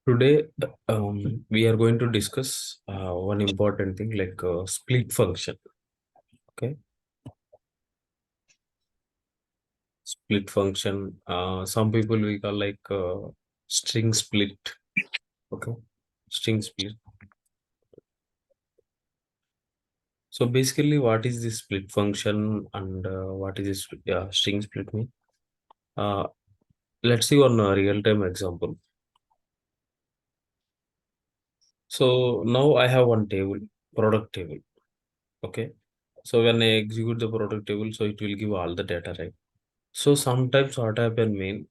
Today, we are going to discuss one important thing like split function. Okay, split function. Some people we call like string split. Okay, string split. So basically, what is this split function and what is this string split mean? Uh, let's see one real-time example. So now I have one table, product table. Okay, so when I execute the product table, so it will give all the data, right? So sometimes what happen mean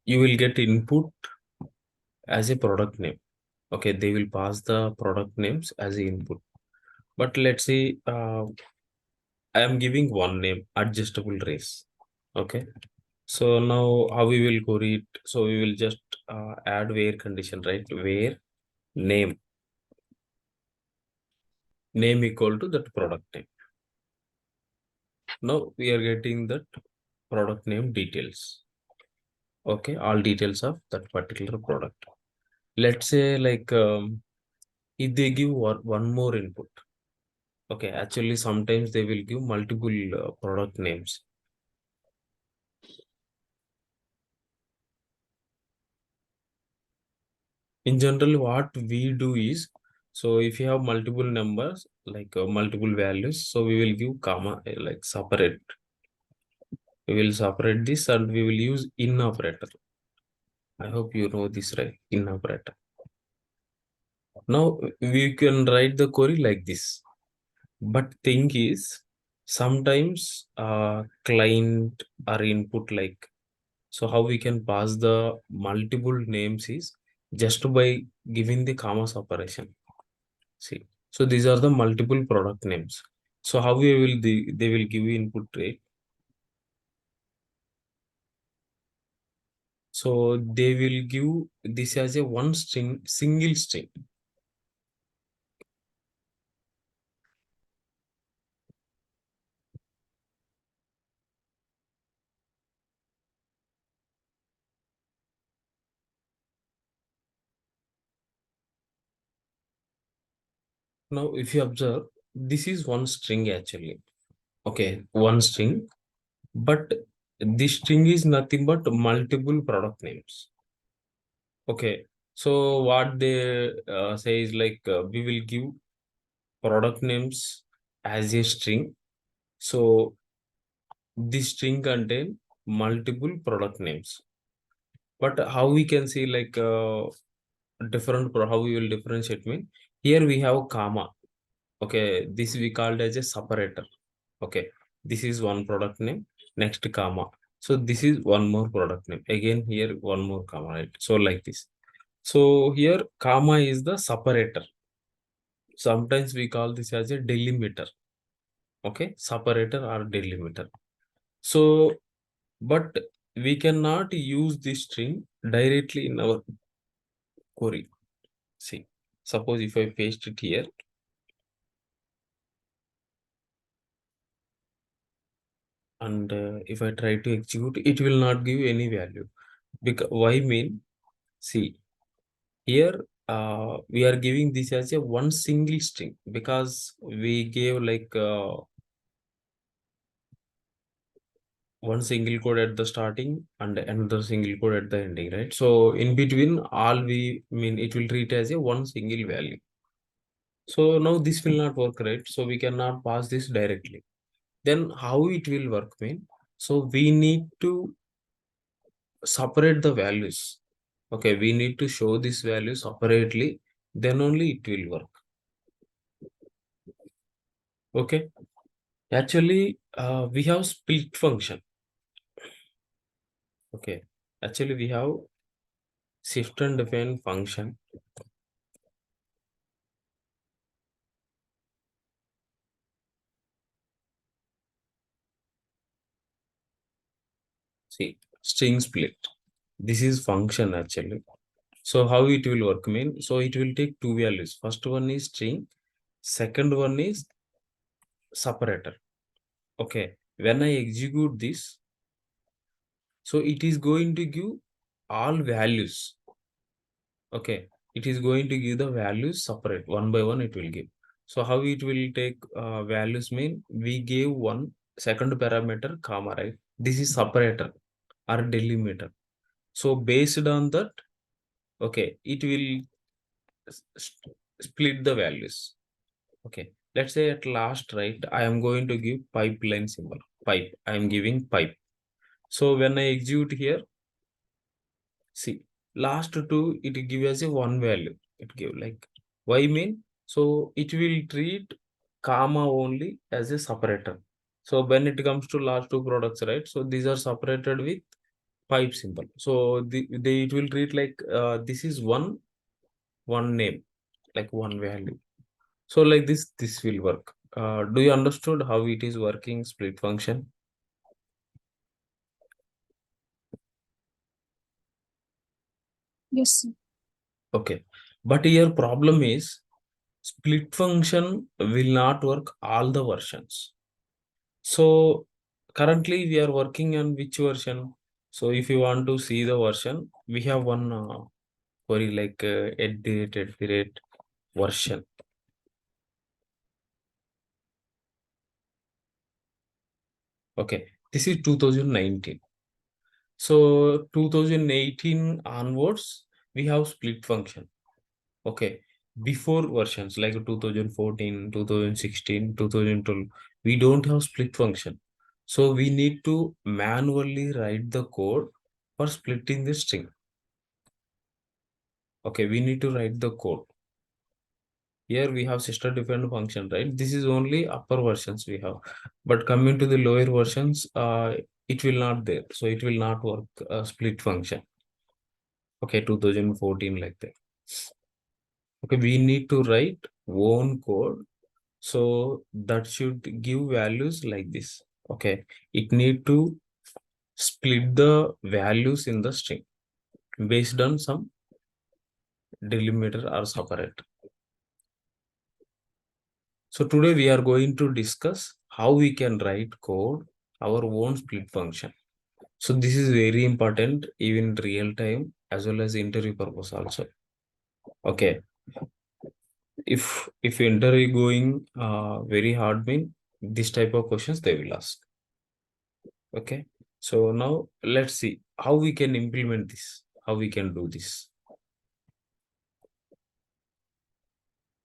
you will get input as a product name. Okay, they will pass the product names as a input. But let's say I am giving one name, adjustable race. Okay. So now how we will query it? So we will just add where condition, right? Where name equal to that product name. Now we are getting that product name details. Okay, all details of that particular product. Let's say like if they give one more input. Okay, actually sometimes they will give multiple product names. In general, what we do is, so if you have multiple numbers, like multiple values, so we will give comma, like separate. We will separate this and we will use in operator. I hope you know this, right? In operator. Now we can write the query like this. But thing is, sometimes client or input like, so how we can pass the multiple names is just by giving the commas operation. See, so these are the multiple product names. So how we will they will give you input rate. So they will give this as a one string, single string. Now, if you observe, this is one string actually. Okay, one string, but this string is nothing but multiple product names. Okay, so what they say is like we will give product names as a string. So this string contain multiple product names. But how we can see like how we will differentiate mean here we have comma. Okay, this we called as a separator. Okay, this is one product name. Next comma. So this is one more product name. Again here one more comma. Right. So like this. So here comma is the separator. Sometimes we call this as a delimiter. Okay, separator or delimiter. So but we cannot use this string directly in our query. See, suppose if I paste it here, and if I try to execute, it will not give any value. Because why mean? See, here we are giving this as a one single string because we gave like one single code at the starting and another single code at the ending, right? So in between, all we mean it will treat as a one single value. So now this will not work, right? So we cannot pass this directly. Then how it will work mean? So we need to separate the values. Okay, we need to show this value separately, then only it will work. Okay, actually, we have split function. Okay, actually, we have shift and define function. See, string split. This is function actually. So how it will work mean? So it will take two values. First one is string. Second one is separator. Okay, when I execute this, so it is going to give all values. Okay, it is going to give the values separate one by one, it will give. So how it will take values mean, we gave one second parameter comma, right? This is separator or delimiter. So based on that, okay, it will split the values. Okay, let's say at last, right, I am going to give pipeline symbol. Pipe, I am giving pipe. So when I execute here, see, last two, it give us a one value. It give like, why mean? So it will treat comma only as a separator. So when it comes to last two products, right? So these are separated with pipe symbol. So they it will treat like this is one name, like one value. So like this will work. Do you understood how it is working split function? Yes, sir. Okay. But here problem is split function will not work all the versions. So currently we are working on which version? So if you want to see the version, we have one query like @@ version. Okay, this is 2019. So 2018 onwards, we have split function. Okay, before versions like 2014, 2016, 2012, we don't have split function. So we need to manually write the code for splitting the string. Okay, we need to write the code. Here we have sister defined function, right? This is only upper versions we have. But coming to the lower versions, it will not there. So it will not work split function. Okay, 2014 like that. Okay, we need to write own code. So that should give values like this. Okay, it need to split the values in the string based on some delimiter or separate. So today we are going to discuss how we can write code our own split function. So this is very important even real time as well as interview purpose also. Okay, if interview going very hard mean, this type of questions they will ask. Okay, so now let's see how we can implement this, how we can do this.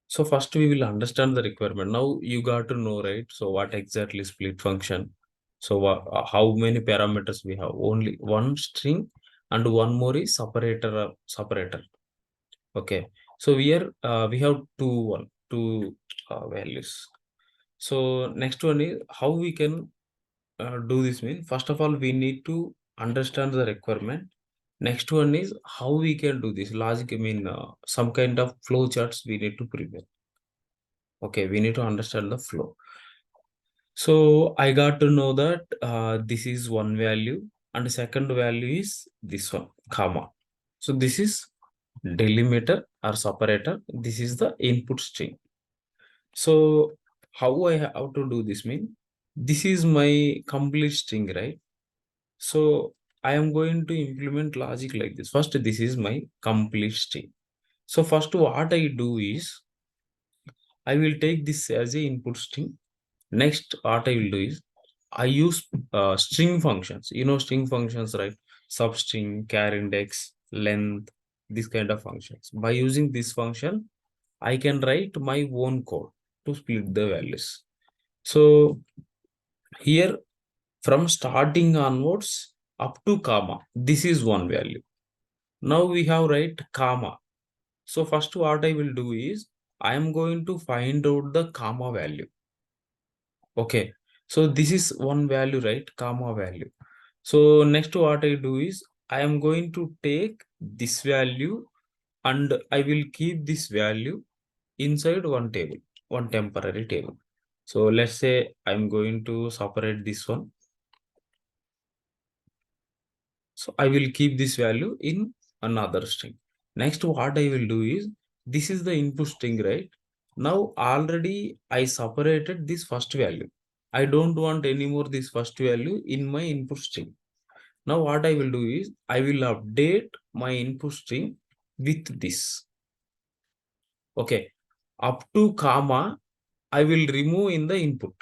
So first we will understand the requirement. Now you got to know, right? So what exactly split function? So how many parameters we have? Only one string and one more is separator. Okay. So here we have two values. So next one is how we can do this mean. First of all, we need to understand the requirement. Next one is how we can do this logic. I mean, some kind of flow charts we need to prepare. Okay, we need to understand the flow. So I got to know that this is one value and the second value is this one, comma. So this is delimiter or separator. This is the input string. So how I have to do this mean? This is my complete string, right? So I am going to implement logic like this. First, this is my complete string. So first what I do is I will take this as a input string. Next, what I will do is I use string functions. You know string functions, right? Substring, char index, length, this kind of functions. By using this function, I can write my own code to split the values. So here from starting onwards up to comma, this is one value. Now we have write comma. So first what I will do is I am going to find out the comma value. Okay. So this is one value, right? Comma value. So next what I do is I am going to take this value and I will keep this value inside one table, one temporary table. So let's say I'm going to separate this one. So I will keep this value in another string. Next, what I will do is this is the input string, right? Now already I separated this first value. I don't want anymore this first value in my input string. Now what I will do is I will update my input string with this. Okay, up to comma, I will remove in the input.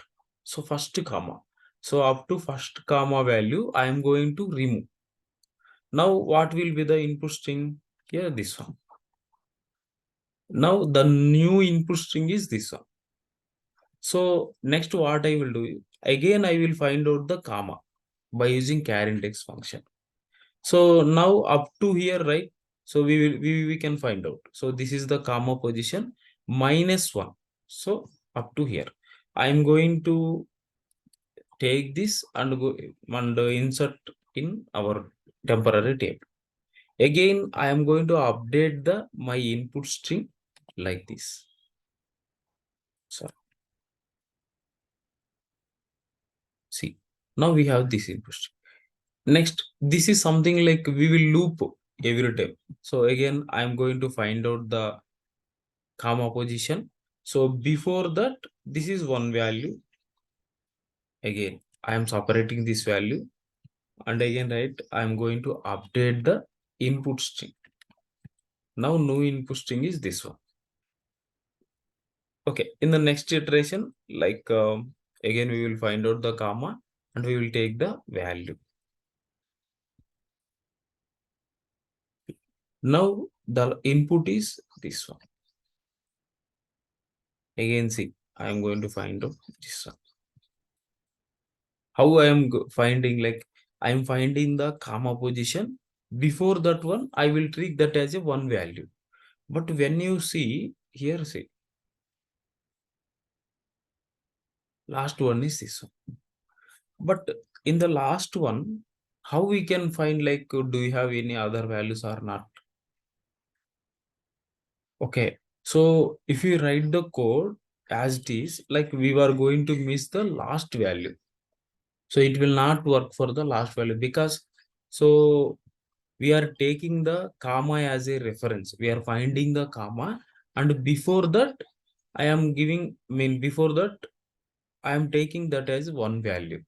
So first comma. So up to first comma value, I am going to remove. Now what will be the input string? Here, this one. Now the new input string is this one. So next what I will do, again I will find out the comma by using char index function. So now up to here, right? So we can find out. So this is the comma position -1. So up to here, I'm going to take this and go and insert in our temporary table. Again, I am going to update the my input string like this. So see, now we have this input string. Next, this is something like we will loop every time. So again, I am going to find out the comma position. So before that, this is one value. Again, I am separating this value. And again, right, I am going to update the input string. Now, new input string is this one. Okay, in the next iteration, like again, we will find out the comma and we will take the value. Now, the input is this one. Again, see, I am going to find out this one. How I am finding, like, I am finding the comma position. Before that one, I will treat that as a one value. But when you see here, see, last one is this one. But in the last one, how we can find, like, do we have any other values or not? Okay. So if you write the code as it is, like we were going to miss the last value. So it will not work for the last value because so we are taking the comma as a reference. We are finding the comma, and before that, I am giving, before that, I am taking that as one value.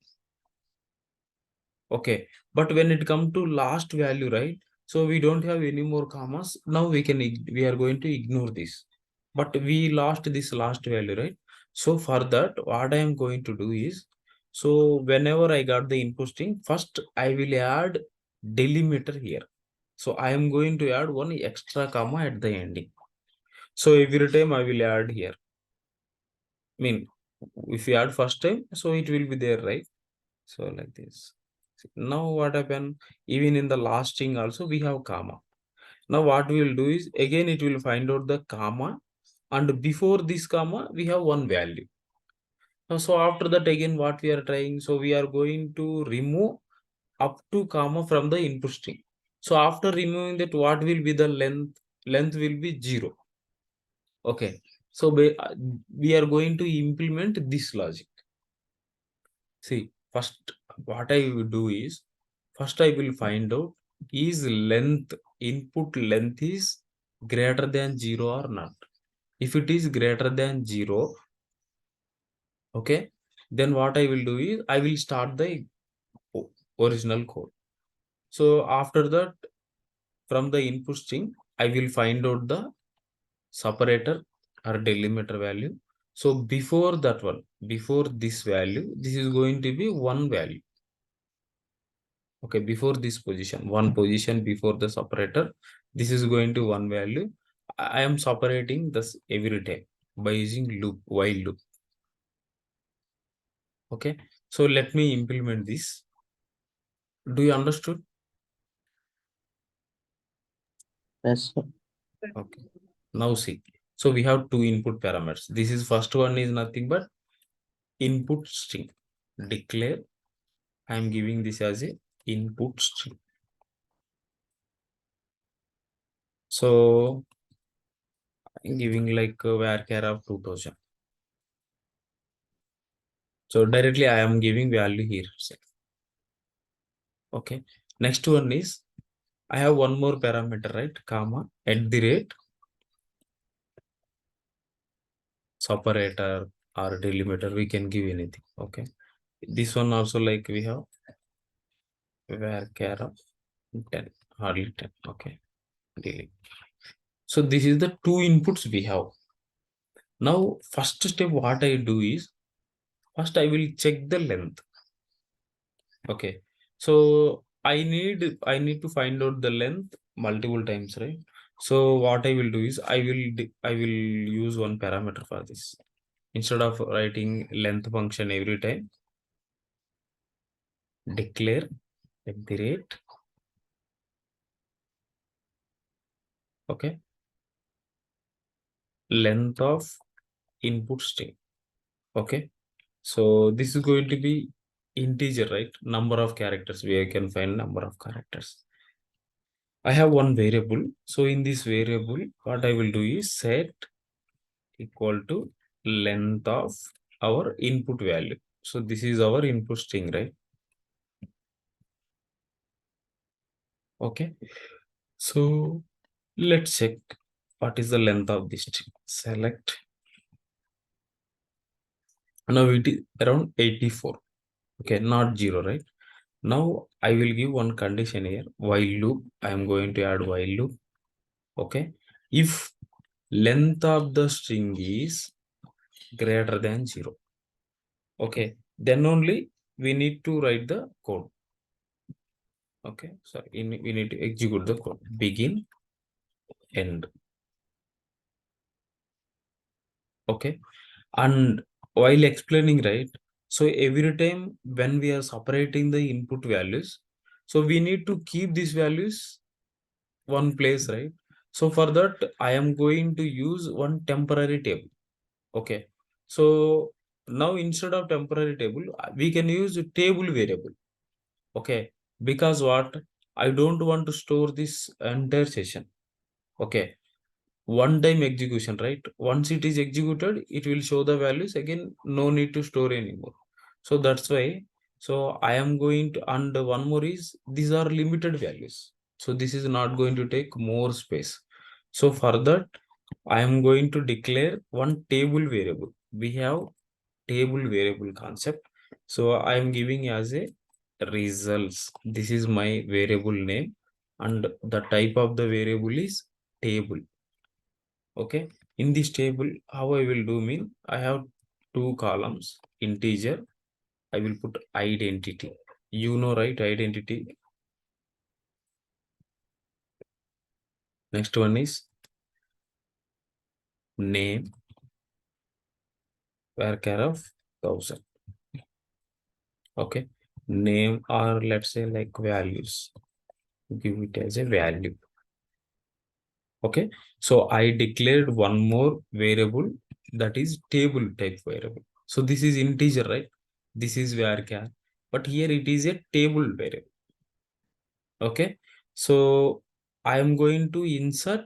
Okay. But when it comes to last value, right? So we don't have any more commas. Now we are going to ignore this. But we lost this last value, right? So for that, what I am going to do is, so whenever I got the input string, first I will add delimiter here. So I am going to add one extra comma at the ending. So every time I will add here. If you add first time, so it will be there, right? So like this. Now what happened? Even in the last string also we have comma. Now what we will do is again it will find out the comma, and before this comma we have one value. Now, so after that again what we are trying, so we are going to remove up to comma from the input string. So after removing that, what will be the length? Length will be 0. Okay. So we are going to implement this logic. See, first what I will do is, first I will find out is length, input length is greater than 0 or not. If it is greater than 0, okay, then what I will do is I will start the original code. So after that, from the input string, I will find out the separator or delimiter value. So before that one, before this value, this is going to be one value. Okay, before this position, one position before the separator, this is going to one value. I am separating this every time by using loop, while loop. Okay, so let me implement this. Do you understood? Yes, sir. Okay. Now see. So we have two input parameters. This is first one is nothing but input string. Declare. I am giving this as a input string. So I'm giving like varchar of 2000. So directly I am giving value here. Okay. Next one is I have one more parameter, right? Comma at the rate separator or delimiter. We can give anything. Okay. This one also like we have varchar of 10, hardly 10. Okay. Delete. So this is the two inputs we have. Now, first step, what I do is, first I will check the length. Okay. So I need to find out the length multiple times, right? So what I will do is I will use one parameter for this. Instead of writing length function every time, declare at the rate. Okay. Length of input string. Okay. So this is going to be integer, right? Number of characters. We can find number of characters. I have one variable. So in this variable, what I will do is set equal to length of our input value. So this is our input string, right? Okay. So let's check what is the length of this string. Select. Now it is around 84. Okay, not 0, right? Now I will give one condition here. While loop, I am going to add while loop. Okay. If length of the string is greater than 0. Okay. Then only we need to write the code. Okay. So we need to execute the code. Begin, end. Okay. And while explaining, right? So every time when we are separating the input values, so we need to keep these values one place, right? So for that, I am going to use one temporary table. Okay. So now instead of temporary table, we can use a table variable. Okay. Because what? I don't want to store this entire session. Okay. One time execution, right? Once it is executed, it will show the values again. No need to store anymore. So that's why. So I am going to, and one more is these are limited values. So this is not going to take more space. So for that, I am going to declare one table variable. We have table variable concept. So I am giving as a results. This is my variable name, and the type of the variable is table. Okay. In this table, how I will do mean I have two columns, integer. I will put identity. You know, right? Identity. Next one is name, varchar of 1000. Okay. Name, or let's say like values. Give it as a value. Okay. So I declared one more variable, that is table type variable. So this is integer, right? This is varchar, but here it is a table variable. Okay. So I am going to insert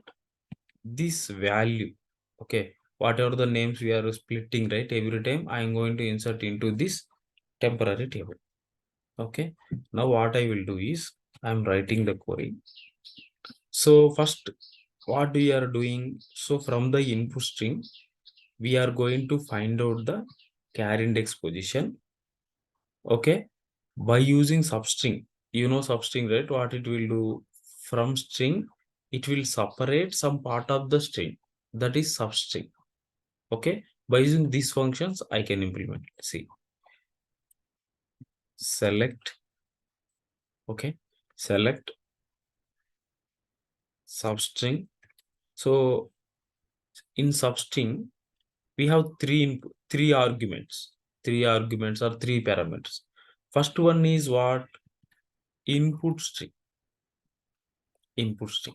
this value. Okay. Whatever the names we are splitting, right? Every time I am going to insert into this temporary table. Okay. Now what I will do is I am writing the query. So first, what we are doing? So from the input string, we are going to find out the char index position. Okay. By using substring, you know substring, right? What it will do from string, it will separate some part of the string, that is substring. Okay. By using these functions, I can implement. See, select. Okay. Select substring. So in substring, we have three arguments or three parameters. First one is what? Input string. Input string,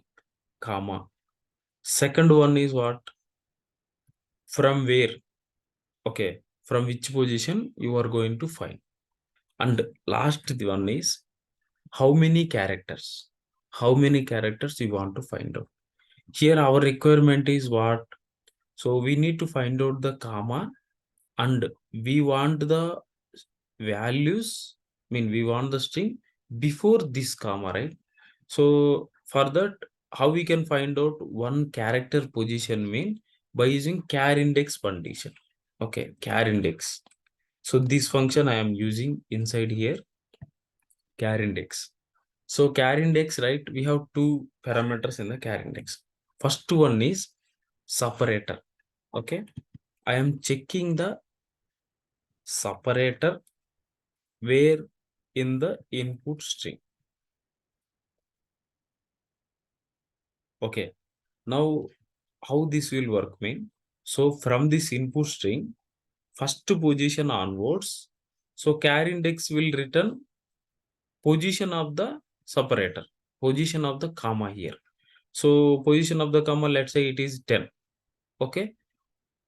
comma. Second one is what? From where? Okay, from which position you are going to find. And last one is how many characters? How many characters you want to find out? Here our requirement is what? So we need to find out the comma, and we want the values. I mean, we want the string before this comma, right? So for that, how we can find out one character position mean by using char index condition. Okay, char index. So this function I am using inside here, char index. So char index, right? We have two parameters in the char index. First one is separator. Okay, I am checking the separator where in the input string. Okay, now how this will work mean? So from this input string, first position onwards, so char index will return position of the separator, position of the comma here. So position of the comma, let's say it is 10. Okay,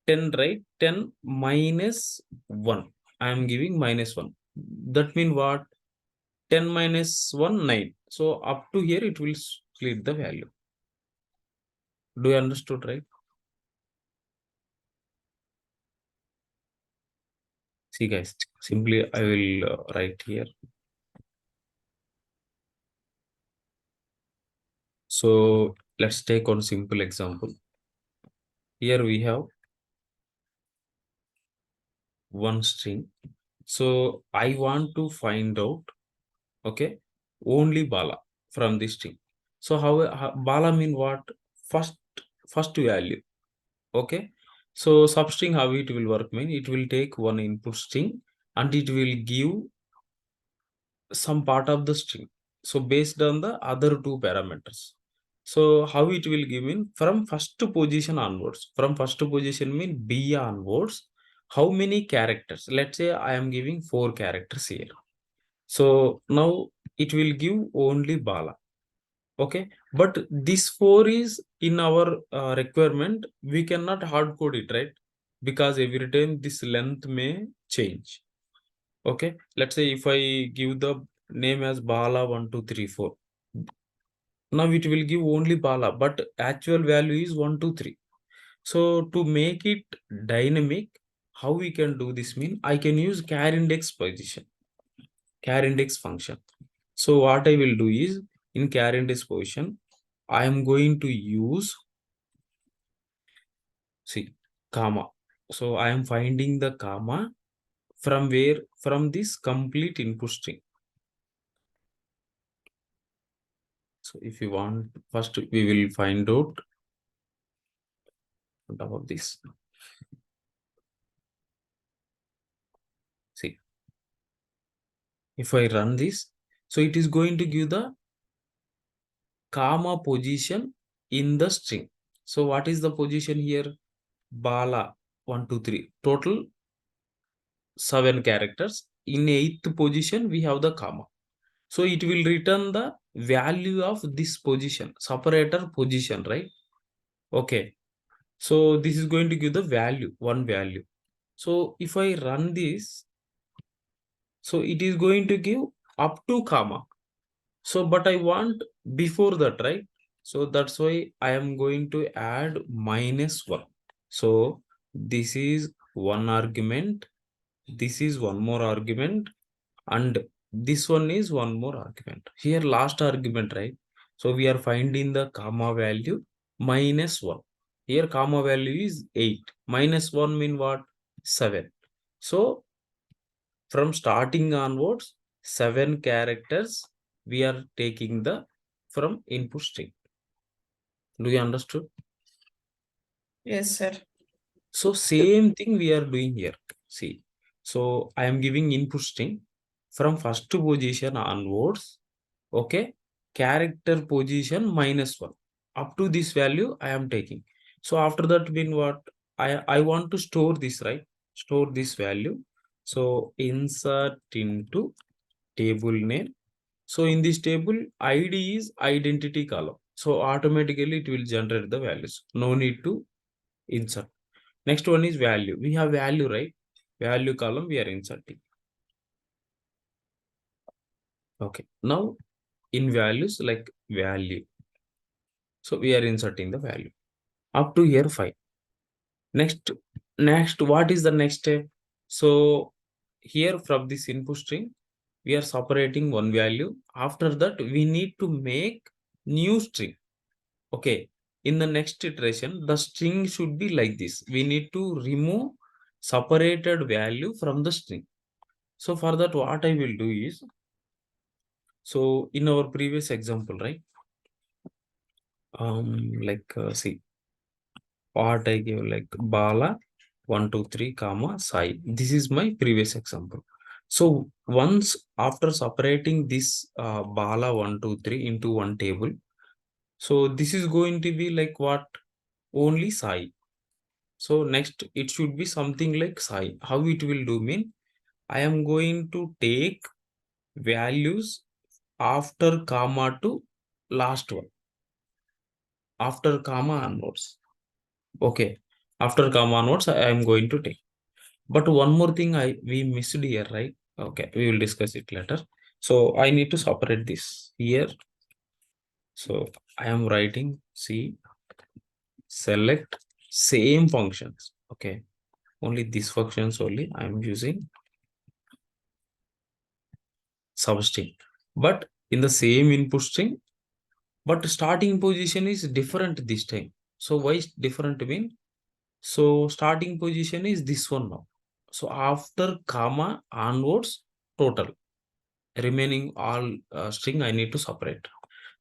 10, right? 10 minus 1. I am giving minus 1. That means what? 10 minus 1, 9. So up to here it will split the value. Do you understood, right? See guys, simply I will write here. So let's take one simple example. Here we have one string. So I want to find out, okay, only Bala from this string. So how Bala mean what? First first value. Okay. So substring, how it will work mean, it will take one input string and it will give some part of the string. So based on the other two parameters. So how it will give in from first position onwards. From first position mean B onwards. How many characters? Let's say I am giving 4 characters here. So now it will give only Bala. Okay, but this 4 is in our requirement. We cannot hard code it, right? Because every time this length may change. Okay, let's say if I give the name as Bala 1234, now it will give only Bala, but actual value is 123. So to make it dynamic, how we can do this mean, I can use char index position, char index function. So what I will do is in char index position, I am going to use, see, comma. So I am finding the comma from where? From this complete input string. So if you want, first we will find out on top of this. See, if I run this, so it is going to give the comma position in the string. So what is the position here? Bala 123. Total 7 characters. In 8th position, we have the comma. So it will return the value of this position, separator position, right? Okay. So this is going to give the value, one value. So if I run this, so it is going to give up to comma. So, but I want before that, right? So that's why I am going to add -1. So this is one argument. This is one more argument. And this one is one more argument. Here last argument, right? So we are finding the comma value -1. Here comma value is 8. -1 mean what? 7. So from starting onwards, 7 characters we are taking the from input string. Do you understood? Yes, sir. So same thing we are doing here. See, so I am giving input string from first position onwards. Okay, character position -1 up to this value I am taking. So after that mean what? I want to store this, right? Store this value. So insert into table name. So in this table, ID is identity column. So automatically it will generate the values. No need to insert. Next one is value. We have value, right? Value column we are inserting. Okay. Now in values like value. So we are inserting the value up to here 5. Next, what is the next step? So here from this input string, we are separating one value. After that, we need to make new string. Okay. In the next iteration, the string should be like this. We need to remove separated value from the string. So for that, what I will do is, so in our previous example, right? see what I give, like Bala 1 2 3 comma Sai. This is my previous example. So once after separating this Bala 1 2 3 into one table, so this is going to be like what? Only Sai. So next it should be something like Sai. How it will do mean? I am going to take values after comma to last one. After comma onwards. Okay. After comma onwards, I am going to take. But one more thing we missed here, right? Okay, we will discuss it later. So I need to separate this here. So I am writing C, select same functions. Okay, only these functions only I am using substring. But in the same input string, but starting position is different this time. So why is different mean? So starting position is this one now. So after comma onwards, total. Remaining all string I need to separate.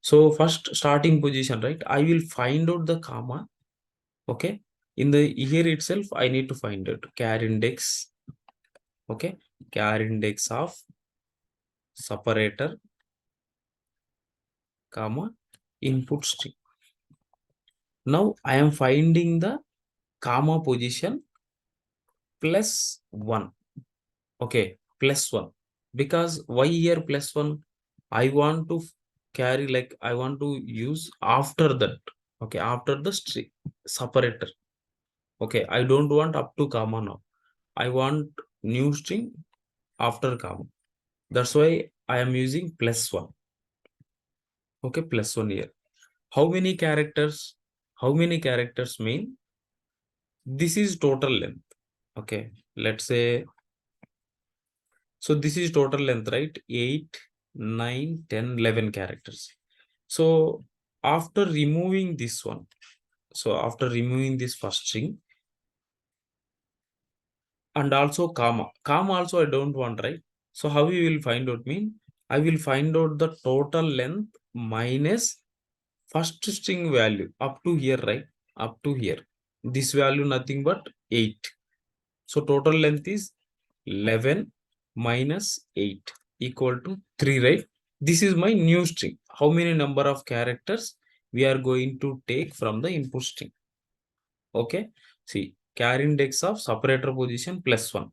So first starting position, right? I will find out the comma. Okay. In the here itself, I need to find out char index. Okay. Char index of separator, comma, input string. Now I am finding the comma position plus 1. Okay, plus 1. Because why here plus 1? I want to carry, like I want to use after that. Okay, after the string separator. Okay, I don't want up to comma now. I want new string after comma. That's why I am using plus 1. Okay, plus 1 here. How many characters? How many characters mean? This is total length. Okay, let's say, so this is total length, right? 8, 9, 10, 11 characters. So after removing this one, so after removing this first string and also comma also I don't want, right? So how we will find out mean? I will find out the total length minus first string value up to here, right? Up to here. This value nothing but 8. So total length is 11 minus 8 equal to 3, right? This is my new string. How many number of characters we are going to take from the input string? Okay. See, char index of separator position plus 1.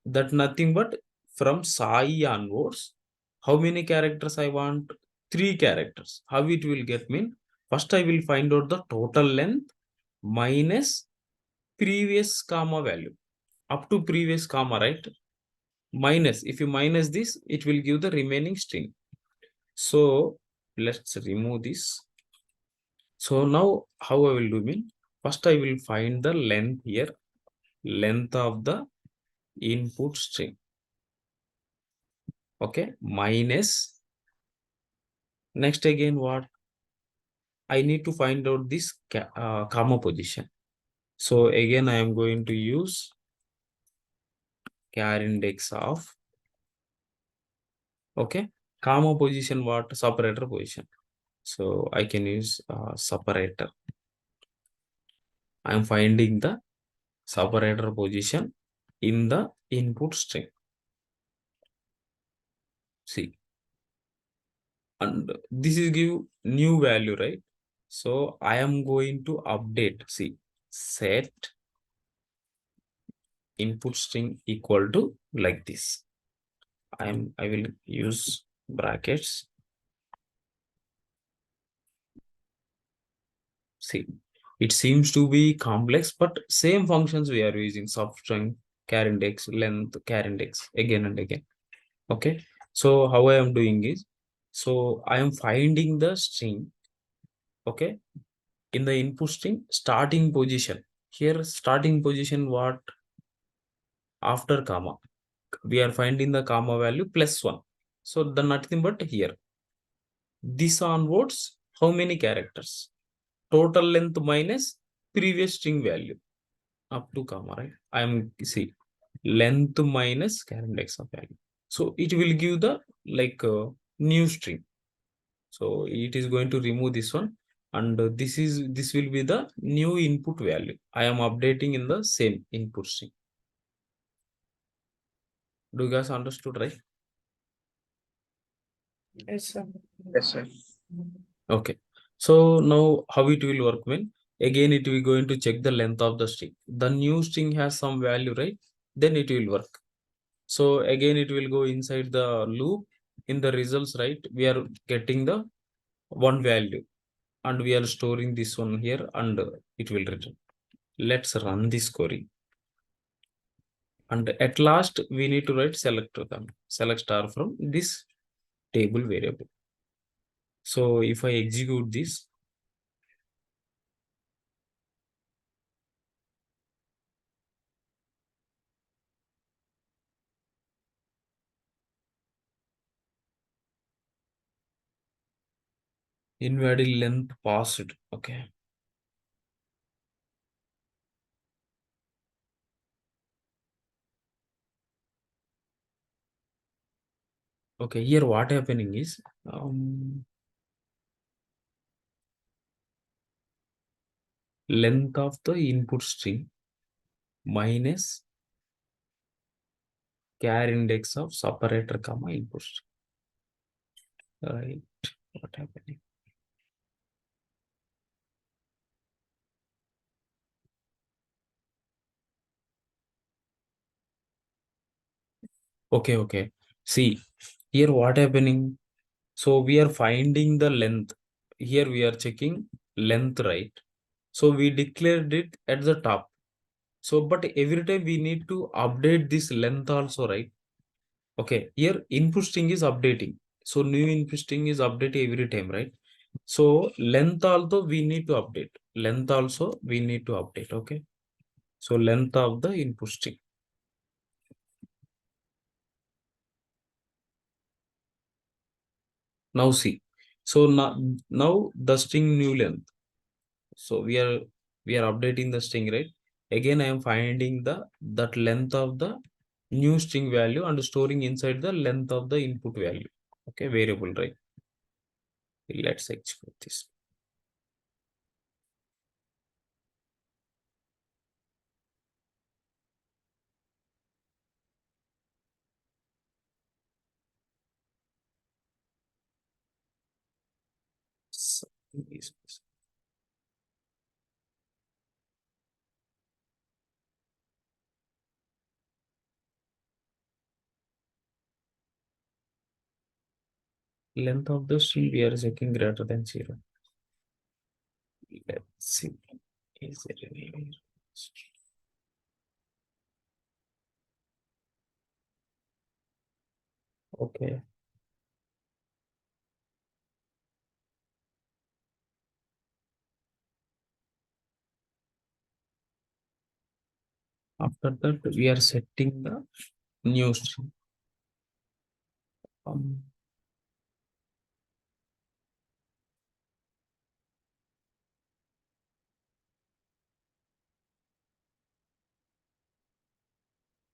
That nothing but from Sai onwards. How many characters I want? 3 characters. How it will get mean? First I will find out the total length minus previous comma value. Up to previous comma, right? Minus, if you minus this, it will give the remaining string. So let's remove this. So now how I will do mean? First I will find the length here, length of the input string. Okay, minus, next again what? I need to find out this comma position. So again I am going to use char index of, okay, comma position, what? Separator position. So I can use separator. I am finding the separator position in the input string. See, and this is give new value, right? So I am going to update. See, set input string equal to like this. I will use brackets. See, it seems to be complex, but same functions we are using: substring, char index, length, char index, again and again. Okay, so how I am doing is, so I am finding the string. Okay, in the input string starting position. Here starting position, what? After comma we are finding the comma value plus 1. So the nothing but here, this onwards, how many characters? Total length minus previous string value up to comma, right? I am, see, length minus char index of value. So it will give the like new string. So it is going to remove this one. and this will be the new input value. I am updating in the same input string. Do you guys understood, right? Yes, sir. Yes, sir. Okay. So now how it will work when again it will going to check the length of the string. The new string has some value, right? Then it will work. So again it will go inside the loop. In the results, right? We are getting the one value and we are storing this one here and it will return. Let's run this query. And at last we need to write select to them, select star from this table variable. So if I execute this, invalid length passed. Okay. Okay, here what happening is length of the input string minus char index of separator comma input string. Right. What happening? Okay, okay. See, here what happening? So we are finding the length. Here we are checking length, right? So we declared it at the top. So, but every time we need to update this length also, right? Okay, here input string is updating. So new input string is updated every time, right? So length also we need to update. Length also we need to update. Okay. So length of the input string. Now see. So now the string new length. So we are updating the string, right? Again, I am finding that length of the new string value and storing inside the length of the input value. Okay, variable, right? Let's execute this. So, length of the string we are checking greater than 0. Let's see. Is there any? Okay. After that, we are setting the new string. Um,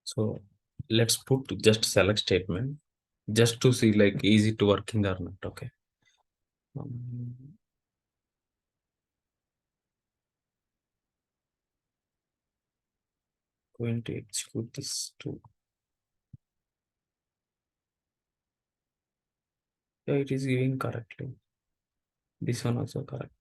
so let's put just select statement just to see like is it working or not. Okay. Um, going to execute this too. Yeah, it is giving correctly. This one also correct.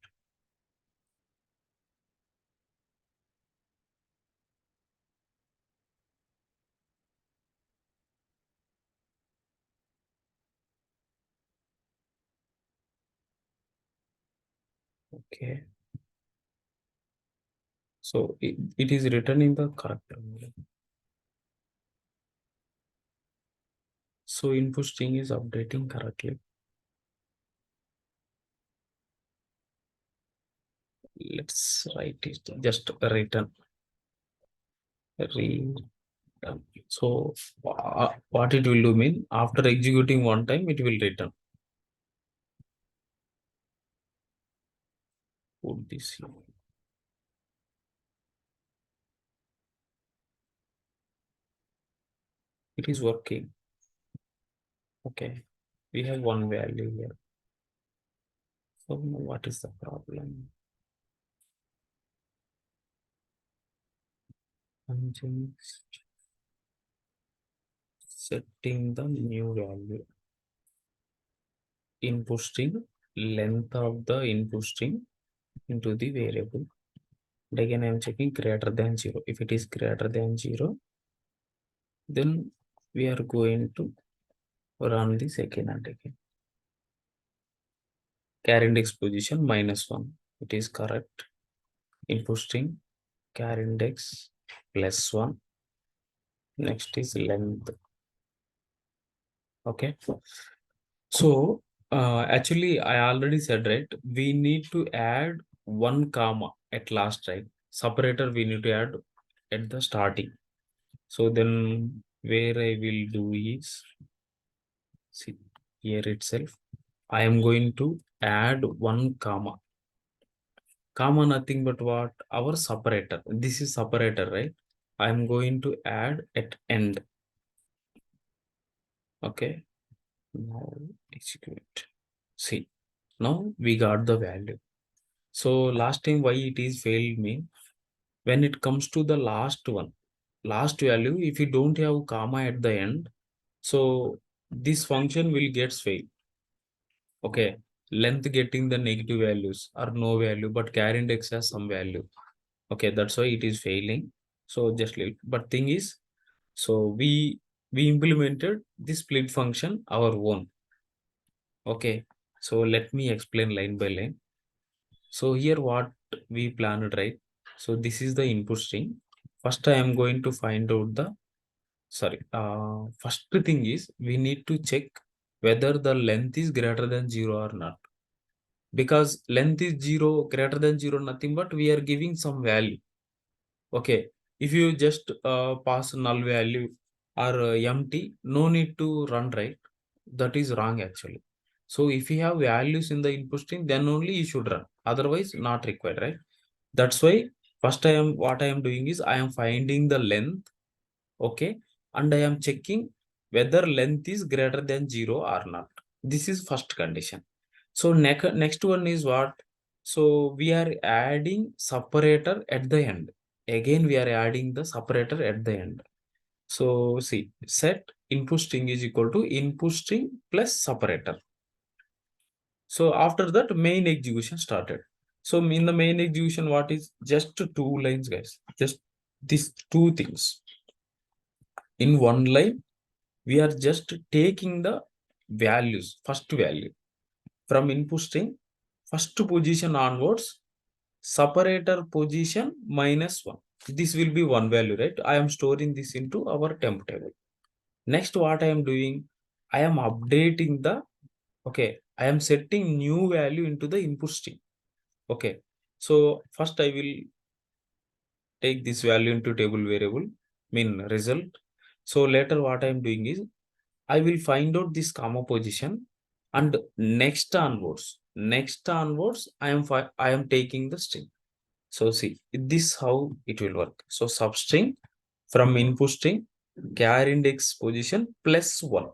Okay. So it is written in the correct way. So input string is updating correctly. Let's write it just return. So what it will do mean after executing one time it will return. Put this here. It is working. Okay, we have one value here. So what is the problem? I'm just setting the new value. Input string, length of the input string into the variable. And again, I am checking greater than 0. If it is greater than 0, then we are going to run the second and again. Char index position -1. It is correct. Input string, char index +1. Next is length. Okay. So actually, I already said, right? We need to add one comma at last, right? Separator we need to add at the starting. So then where I will do is, see here itself, I am going to add one comma. Comma nothing but what? Our separator. This is separator, right? I am going to add at end. Okay. Now execute. See, now we got the value. So last time why it is failed me, when it comes to the last one, last value, if you don't have comma at the end, so this function will get failed. Okay, length getting the negative values or no value, but char index has some value. Okay, that's why it is failing. So just leave. But thing is, so we implemented this split function our own. Okay, so let me explain line by line. So here what we planned, right? So this is the input string. First I am going to find out the, first thing is we need to check whether the length is greater than 0 or not. Because length is 0, greater than 0, nothing but we are giving some value. Okay, if you just pass null value or empty, no need to run, right? That is wrong actually. So if you have values in the input string, then only you should run. Otherwise, not required, right? That's why first what I am doing is I am finding the length, okay, and I am checking whether length is greater than 0 or not. This is first condition. So next one is what? So we are adding separator at the end. Again, we are adding the separator at the end. So see, set input string is equal to input string plus separator. So after that, main execution started. So in the main execution, what is just two lines, guys? Just these two things. In one line, we are just taking the values, first value from input string, first position onwards, separator position -1. This will be one value, right? I am storing this into our temp table. Next, what I am doing, I am updating the, okay, I am setting new value into the input string. Okay, so first I will take this value into table variable, mean result. So later what I am doing is I will find out this comma position, and next onwards, I am taking the string. So see, this how it will work. So substring from input string, char index position +1.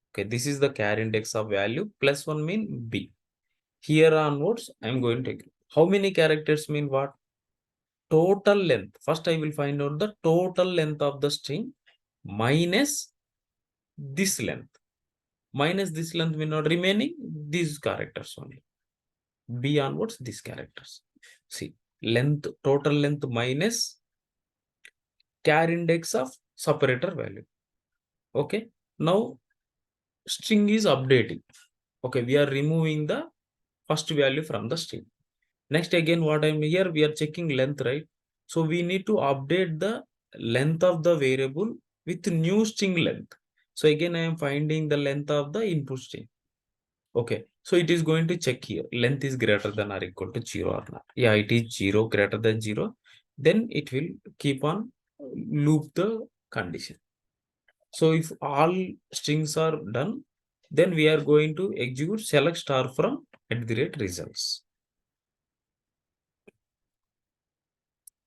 Okay, this is the char index of value, +1 mean B. Here onwards, I'm going to take how many characters mean what? Total length. First, I will find out the total length of the string minus this length. Minus this length mean not remaining these characters only. B onwards, these characters. See, length, total length minus char index of separator value. Okay, now string is updating. Okay, we are removing the first value from the string. Next, again, what I'm here, we are checking length, right? So we need to update the length of the variable with new string length. So again, I am finding the length of the input string. Okay, so it is going to check here. Length is greater than or equal to 0 or not. Yeah, it is 0, greater than 0. Then it will keep on loop the condition. So if all strings are done, then we are going to execute select star from @results.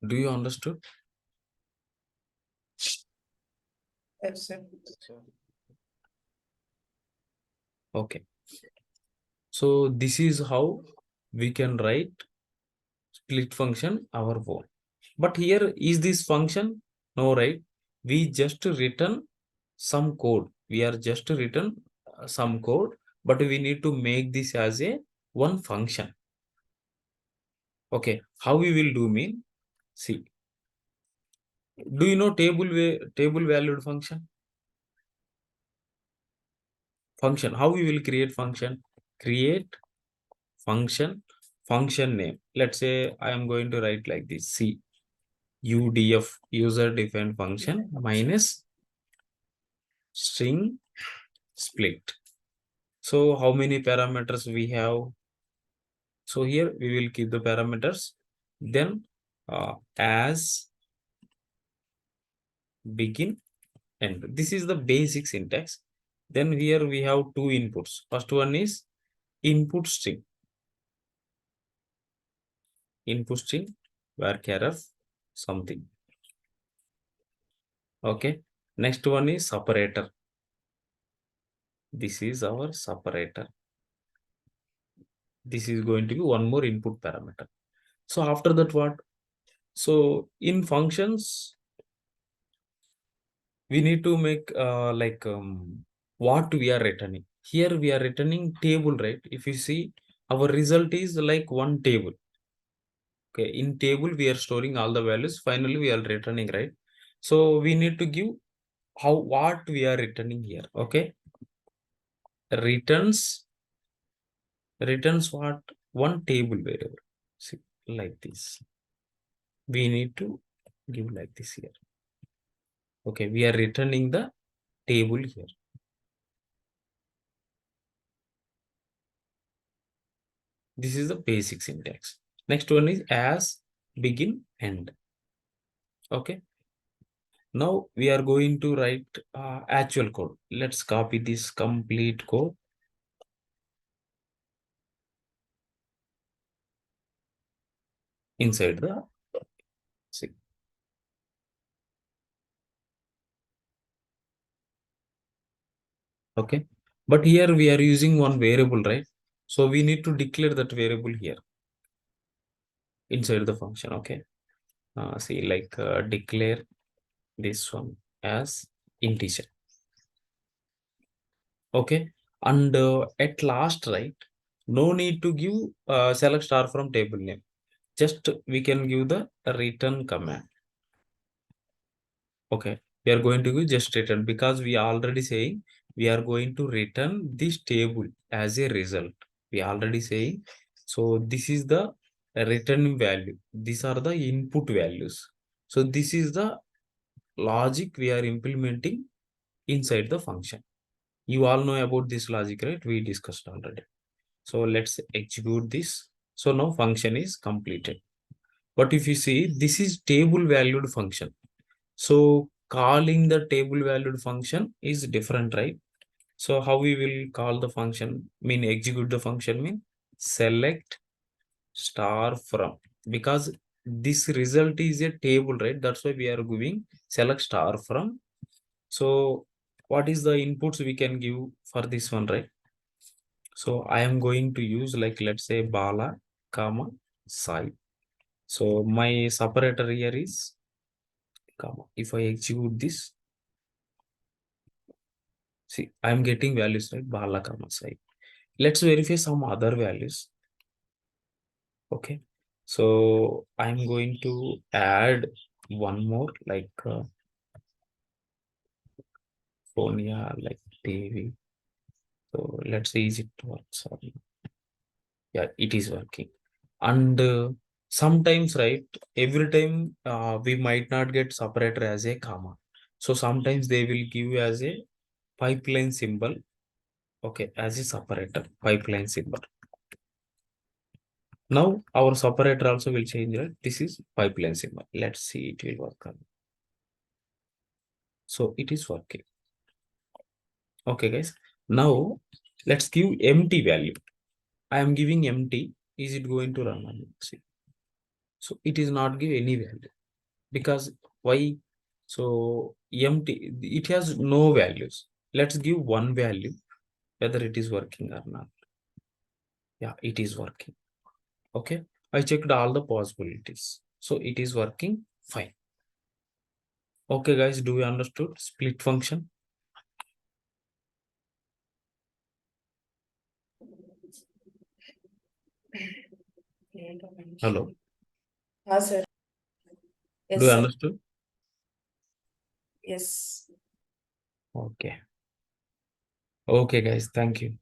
Do you understood? Yes, sir. Okay. So this is how we can write split function our own. But here is this function? No, right? We just written some code. We are just written some code, but we need to make this as a one function. Okay, how we will do mean? See, do you know table valued function? Function. How we will create function? Create function name. Let's say I am going to write like this. C UDF user defined function minus string split. So how many parameters we have? So here we will keep the parameters. Then as begin end. This is the basic syntax. Then here we have two inputs. First one is input string. Input string varchar of something. Okay. Next one is separator. This is our separator. This is going to be one more input parameter. So after that, what? So in functions, we need to make what we are returning. Here we are returning table, right? If you see, our result is like one table. Okay, in table we are storing all the values. Finally, we are returning, right? So we need to give what we are returning here. Okay, returns what? One table variable. See, like this. We need to give like this here. Okay, we are returning the table here. This is the basic syntax. Next one is as begin end. Okay. Now we are going to write actual code. Let's copy this complete code. Inside the see. Okay. But here we are using one variable, right? So we need to declare that variable here inside the function. Okay. See, like declare this one as integer. Okay. And at last, right? No need to give select star from table name. Just we can give the return command. Okay. We are going to give just return because we are already saying we are going to return this table as a result. We are already saying. So this is the return value. These are the input values. So this is the logic we are implementing inside the function. You all know about this logic, right? We discussed already. So let's execute this. So now function is completed. But if you see, this is table valued function. So calling the table valued function is different, right? So how we will call the function, mean execute the function, mean select star from, because this result is a table, right? That's why we are giving select star from. So what is the inputs we can give for this one, right? So I am going to use like, let's say Bala, comma, Sai. So my separator here is comma. If I execute this, see, I'm getting values, right? Bala, comma, Sai. Let's verify some other values. Okay. So I'm going to add one more like phone, yeah, like TV. So let's see, is it works? Sorry. Yeah, it is working. And sometimes, right, every time we might not get separator as a comma. So sometimes they will give as a pipeline symbol. Okay, as a separator, pipeline symbol. Now our separator also will change, right? This is pipeline symbol. Let's see, it will work. So it is working. Okay, guys. Now let's give empty value. I am giving empty. Is it going to run? See. So it is not give any value. Because why? So empty, it has no values. Let's give one value, whether it is working or not. Yeah, it is working. Okay, I checked all the possibilities, so it is working fine. Okay, guys, do you understood split function? Hello, Sir. Yes, do you sir. understood? Yes. Okay. Okay, guys, thank you.